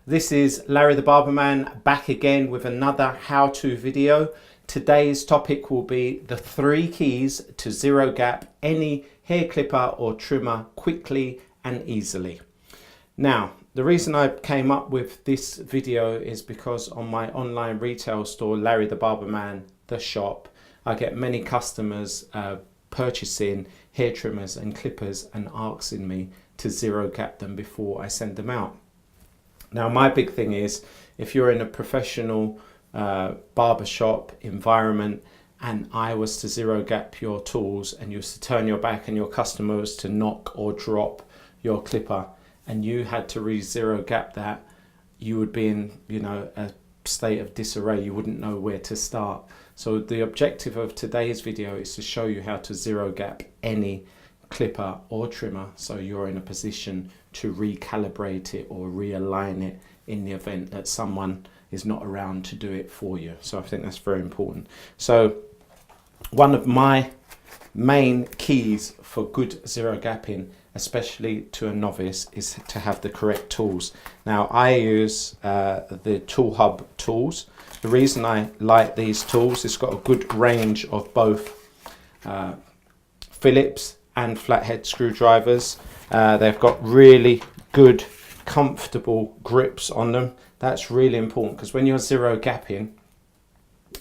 This is Larry the Barber Man back again with another how-to video. Today's topic will be the 3 keys to zero gap any hair clipper or trimmer quickly and easily. Now, the reason I came up with this video is because on my online retail store, Larry the Barber Man, the shop, I get many customers purchasing hair trimmers and clippers and asking me to zero gap them before I send them out. Now, my big thing is, if you're in a professional barbershop environment and I was to zero gap your tools and you was to turn your back and your customer was to knock or drop your clipper and you had to zero gap that, you would be in, a state of disarray. You wouldn't know where to start. So the objective of today's video is to show you how to zero gap any clipper or trimmer so you're in a position to recalibrate it or realign it in the event that someone is not around to do it for you. So I think that's very important. So one of my main keys for good zero gapping, especially to a novice, is to have the correct tools. Now, I use the Tool Hub tools. The reason I like these tools, it's got a good range of both Phillips and flathead screwdrivers. They've got really good, comfortable grips on them. That's really important because when you're zero gapping,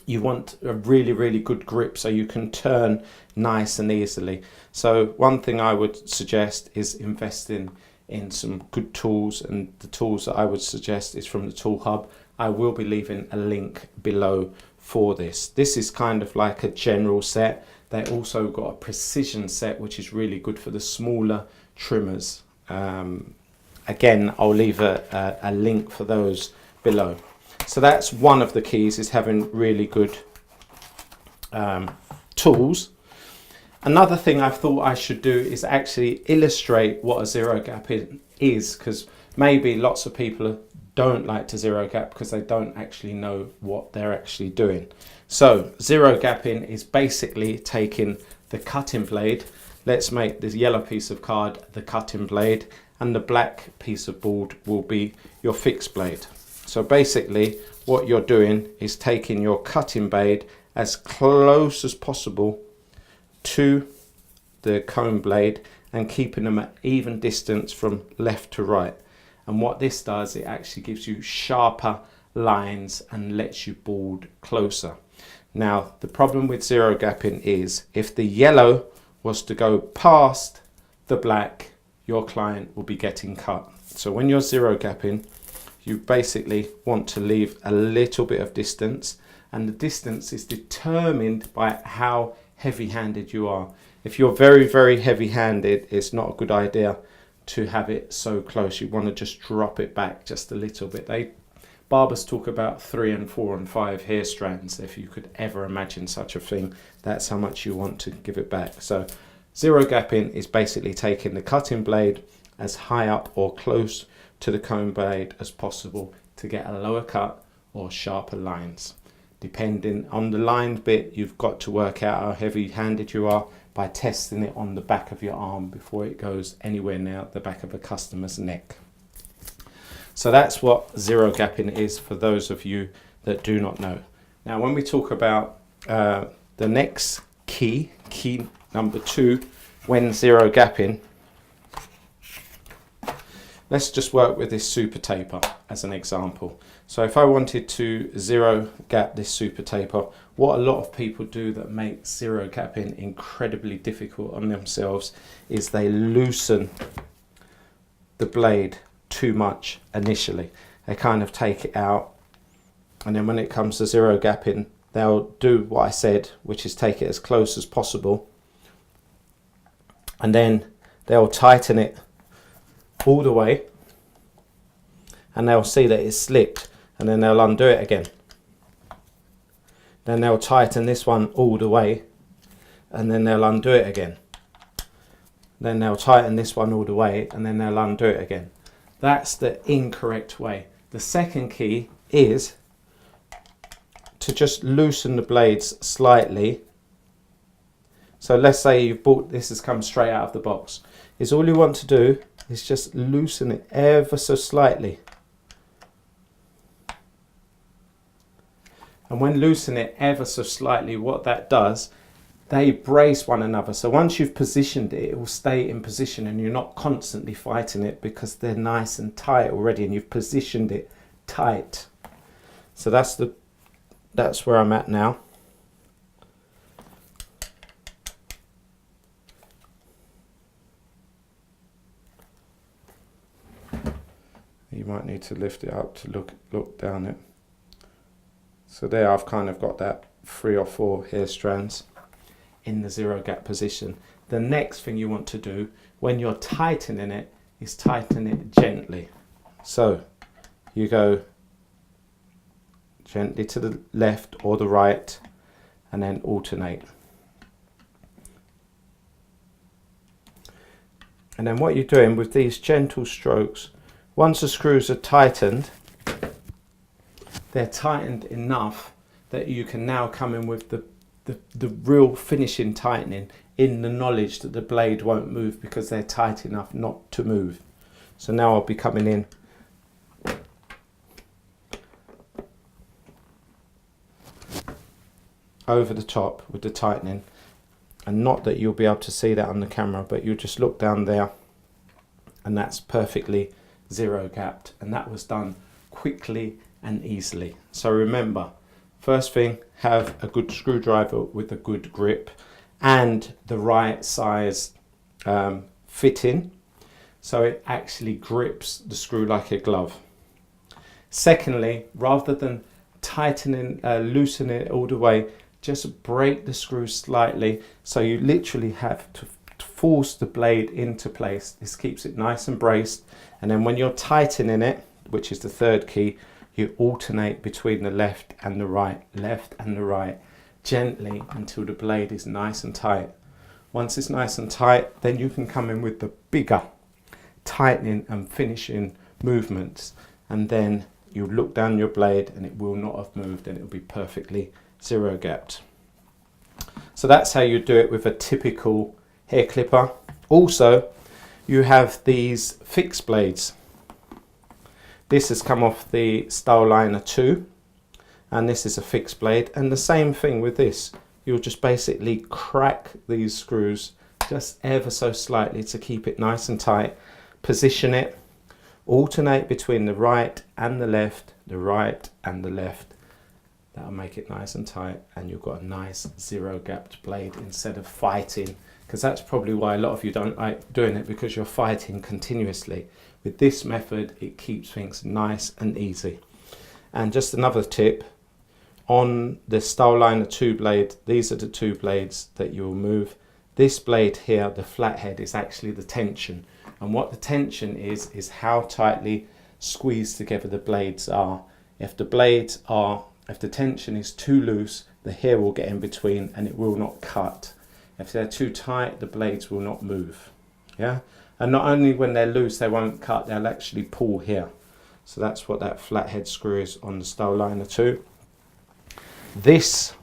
you want a really good grip so you can turn nice and easily. So one thing I would suggest is investing in some good tools, and the tools that I would suggest is from the Tool Hub. I will be leaving a link below for this. This is kind of like a general set. They also got a precision set, which is really good for the smaller trimmers. Again, I'll leave a link for those below. So that's one of the keys, is having really good tools. Another thing I thought I should do is actually illustrate what a zero gap is, because maybe lots of people don't like to zero gap because they don't actually know what they're actually doing. So zero gapping is basically taking the cutting blade. Let's make this yellow piece of card the cutting blade, and the black piece of board will be your fixed blade. So basically what you're doing is taking your cutting blade as close as possible to the comb blade and keeping them at even distance from left to right. And what this does, it actually gives you sharper lines and lets you board closer. Now, the problem with zero gapping is if the yellow was to go past the black, your client will be getting cut. So when you're zero gapping, you basically want to leave a little bit of distance, and the distance is determined by how heavy-handed you are. If you're very heavy-handed, it's not a good idea to have it so close. You want to just drop it back just a little bit. Barbers talk about 3 and 4 and 5 hair strands. If you could ever imagine such a thing, that's how much you want to give it back. So zero gapping is basically taking the cutting blade as high up or close to the comb blade as possible to get a lower cut or sharper lines. Depending on the lined bit, you've got to work out how heavy-handed you are by testing it on the back of your arm before it goes anywhere near the back of a customer's neck. So that's what zero gapping is for those of you that do not know. Now, when we talk about the next key number 2, when zero gapping, let's just work with this super taper as an example. So if I wanted to zero gap this super taper, what a lot of people do that make zero gapping incredibly difficult on themselves is they loosen the blade too much initially. They kind of take it out, and then when it comes to zero gapping, they'll do what I said, which is take it as close as possible, and then they'll tighten it all the way, and they'll see that it's slipped, and then they'll undo it again. Then they'll tighten this one all the way, and then they'll undo it again. Then they'll tighten this one all the way, and then they'll undo it again. That's the incorrect way. The second key is to just loosen the blades slightly. So let's say you've bought this, has come straight out of the box. Is all you want to do is just loosen it ever so slightly. And when loosen it ever so slightly, what that does, they brace one another. So once you've positioned it, it will stay in position and you're not constantly fighting it because they're nice and tight already and you've positioned it tight. So that's where I'm at now. You might need to lift it up to look down it. So there I've kind of got that 3 or 4 hair strands in the 0 gap position. The next thing you want to do when you're tightening it is tighten it gently. So you go gently to the left or the right and then alternate. And then what you're doing with these gentle strokes, once the screws are tightened, they're tightened enough that you can now come in with the real finishing tightening in the knowledge that the blade won't move because they're tight enough not to move. So now I'll be coming in over the top with the tightening, and not that you'll be able to see that on the camera, but you'll just look down there and that's perfectly 0 gapped, and that was done quickly and easily. So remember, first thing, have a good screwdriver with a good grip and the right size fitting so it actually grips the screw like a glove. Secondly, rather than tightening, loosening it all the way, just break the screw slightly so you literally have to force the blade into place. This keeps it nice and braced, and then when you're tightening it, which is the 3rd key, you alternate between the left and the right, gently until the blade is nice and tight. Once it's nice and tight, then you can come in with the bigger tightening and finishing movements, and then you look down your blade and it will not have moved and it will be perfectly 0 gapped. So that's how you do it with a typical hair clipper. Also, you have these fixed blades. This has come off the Styleliner 2, and this is a fixed blade, and the same thing with this. You'll just basically crack these screws just ever so slightly to keep it nice and tight, position it, alternate between the right and the left, the right and the left. That'll make it nice and tight, and you've got a nice 0 gapped blade instead of fighting, because that's probably why a lot of you don't like doing it, because you're fighting continuously. With this method, it keeps things nice and easy. And just another tip, on the Styleliner 2 blade, these are the 2 blades that you'll move. This blade here, the flathead, is actually the tension. And what the tension is how tightly squeezed together the blades are. If the tension is too loose, the hair will get in between and it will not cut. If they're too tight, the blades will not move. Yeah? And not only when they're loose, they won't cut, they'll actually pull here. So that's what that flathead screw is on the Styleliner 2. This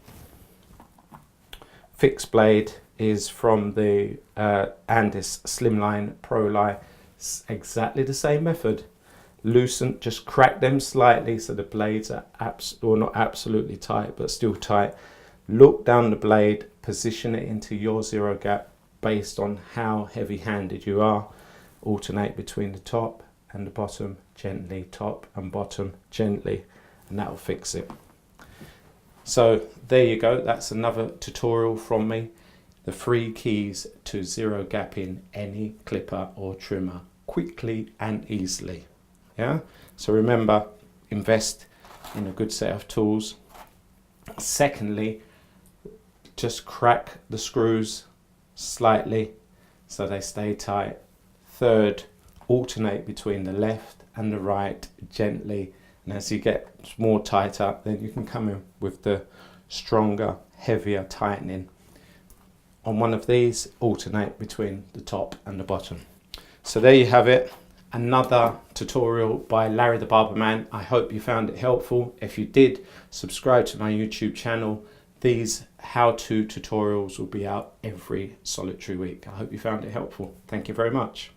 fixed blade is from the Andis Slimline Pro Line. It's exactly the same method. Loosen, just crack them slightly so the blades are not absolutely tight, but still tight. Look down the blade, position it into your 0 gap based on how heavy-handed you are. Alternate between the top and the bottom gently, top and bottom gently, and that will fix it. So there you go, that's another tutorial from me. The 3 keys to 0 gapping any clipper or trimmer quickly and easily. Yeah, so remember, invest in a good set of tools. Secondly, just crack the screws slightly so they stay tight. Third, alternate between the left and the right gently, and as you get more tighter, then you can come in with the stronger, heavier tightening. On one of these, alternate between the top and the bottom. So there you have it. Another tutorial by Larry the Barber Man. I hope you found it helpful. If you did, subscribe to my YouTube channel. These how-to tutorials will be out every solitary week. I hope you found it helpful. Thank you very much.